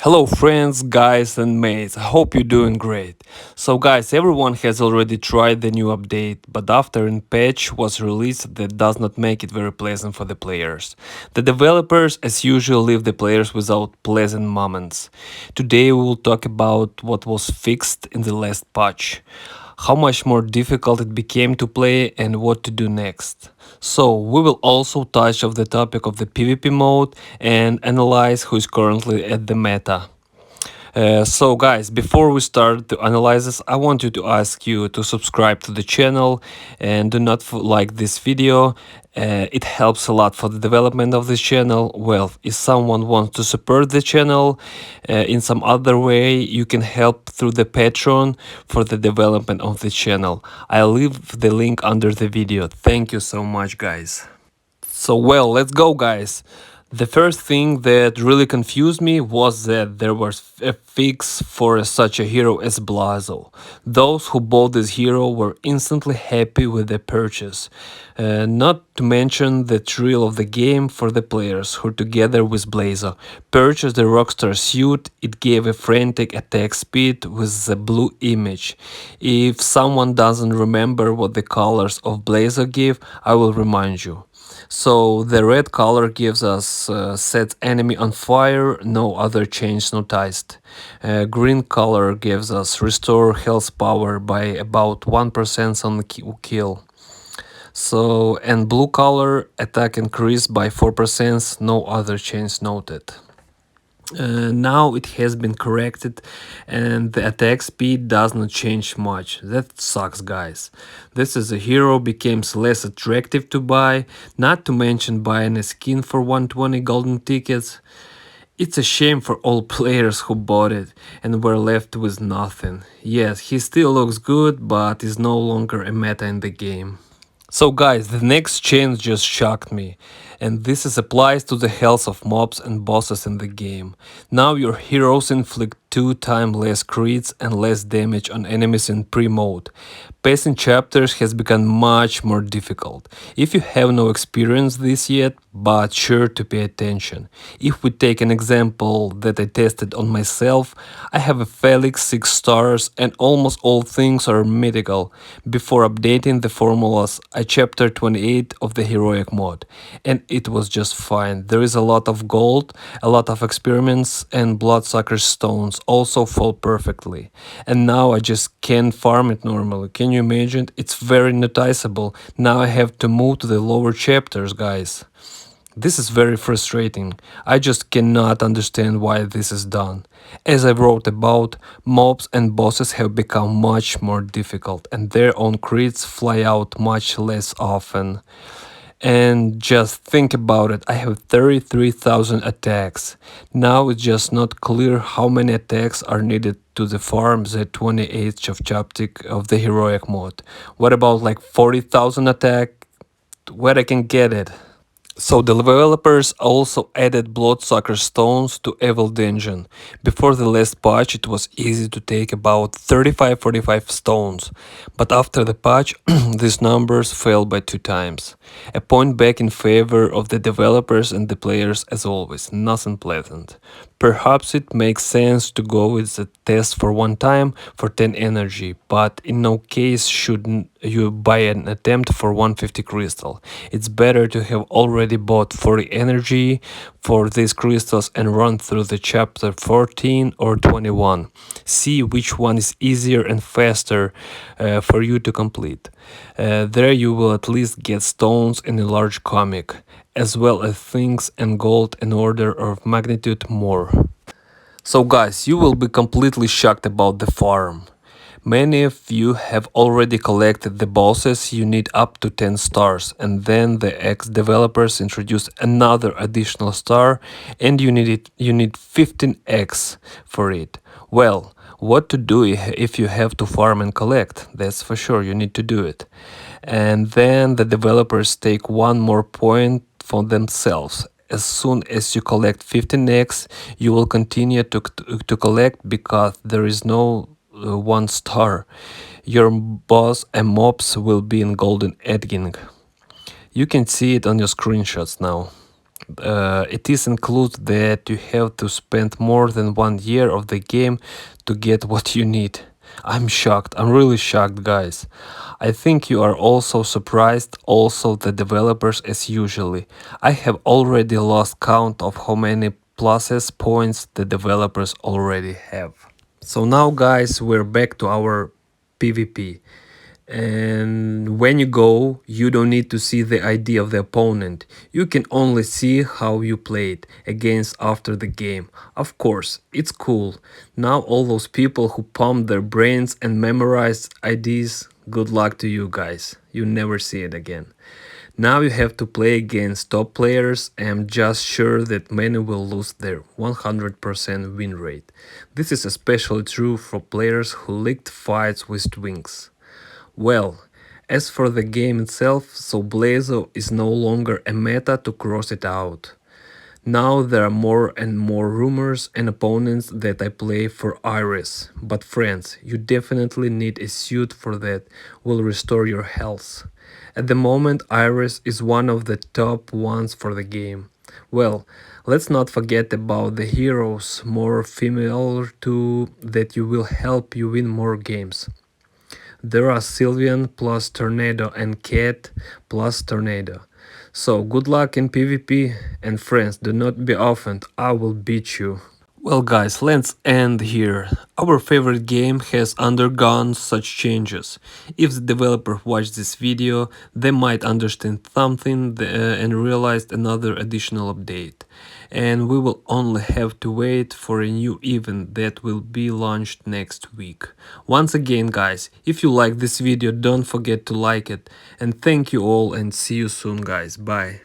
Hello friends, guys and mates, I hope you're doing great. So guys, everyone has already tried the new update, but after a patch was released that does not make it very pleasant for the players. The developers as usual leave the players without pleasant moments. Today we will talk about what was fixed in the last patch, how much more difficult it became to play and what to do next. So we will also touch of the topic of the PvP mode and analyze who is currently at the meta. So guys, before we start to analyze this, I want you to ask you to subscribe to the channel and do not like this video. It helps a lot for the development of this channel. Well, if someone wants to support the channel in some other way, you can help through the Patreon for the development of the channel. I'll leave the link under the video. Thank you so much, guys. So well, let's go guys. The first thing that really confused me was that there was a fix for such a hero as Blazo. Those who bought this hero were instantly happy with the purchase. Not to mention the thrill of the game for the players who together with Blazo purchased the Rockstar suit. It gave a frantic attack speed with the blue image. If someone doesn't remember what the colors of Blazo give, I will remind you. So the red color gives us set enemy on fire, no other change noticed. Green color gives us restore health power by about 1% on kill. So and blue color attack increase by 4%, no other change noted. Now it has been corrected and the attack speed does not change much. That sucks, guys. This is a hero becomes less attractive to buy, not to mention buying a skin for 120 golden tickets. It's a shame for all players who bought it and were left with nothing. Yes, he still looks good, but is no longer a meta in the game. So guys, the next change just shocked me, and this is applies to the health of mobs and bosses in the game. Now your heroes inflict 2 times less crits and less damage on enemies in pre-mode. Passing chapters has become much more difficult. If you have no experience this yet, but sure to pay attention. If we take an example that I tested on myself, I have a Felix 6 stars and almost all things are mythical. Before updating the formulas, I chapter 28 of the heroic mode, and it was just fine. There is a lot of gold, a lot of experiments, and bloodsucker stones also fall perfectly. And now I just can't farm it normally. Can you imagine? It's very noticeable. Now I have to move to the lower chapters, guys. This is very frustrating. I just cannot understand why this is done. As I wrote about, mobs and bosses have become much more difficult and their own crits fly out much less often. And just think about it, I have 33,000 attacks. Now it's just not clear how many attacks are needed to the farm the 28th of chapter of the heroic mode. What about like 40,000 attack? Where I can get it? So the developers also added bloodsucker stones to Evil Dungeon. Before the last patch it was easy to take about 35-45 stones, but after the patch these numbers fell by 2 times. A point back in favor of the developers and the players as always, nothing pleasant. Perhaps it makes sense to go with the test for one time for 10 energy, but in no case should you buy an attempt for 150 crystal. It's better to have already bought 40 energy for these crystals and run through the chapter 14 or 21. See which one is easier and faster for you to complete. There you will at least get stones in a large comic, as well as things and gold in order of magnitude more. So guys, you will be completely shocked about the farm. Many of you have already collected the bosses you need up to 10 stars, and then the ex-developers introduced another additional star and you need 15x for it. Well, what to do if you have to farm and collect? That's for sure, you need to do it. And then the developers take one more point for themselves. As soon as you collect 15x, you will continue to collect because there is no 1 star. Your boss and mobs will be in golden edging. You can see it on your screenshots now. It is includes that you have to spend more than 1 year of the game to get what you need. I'm shocked. I'm really shocked, guys. I think you are also surprised, also the developers as usually. I have already lost count of how many pluses points the developers already have. So now guys, we're back to our PvP. And when you go, you don't need to see the ID of the opponent. You can only see how you played against after the game. Of course, it's cool. Now all those people who pumped their brains and memorized IDs, good luck to you guys. You never see it again. Now you have to play against top players. I'm just sure that many will lose their 100% win rate. This is especially true for players who licked fights with twinks. Well, as for the game itself, so Blazo is no longer a meta to cross it out. Now there are more and more rumors and opponents that I play for Iris, but friends, you definitely need a suit for that will restore your health. At the moment Iris is one of the top ones for the game. Well, let's not forget about the heroes more familiar to that you will help you win more games. There are Sylvian plus Tornado and Cat plus Tornado. So good luck in PvP and friends, do not be offended, I will beat you. Well guys, let's end here. Our favorite game has undergone such changes. If the developer watched this video, they might understand something and realized another additional update. And we will only have to wait for a new event that will be launched next week. Once again guys, if you like this video, don't forget to like it. And thank you all and see you soon guys, bye.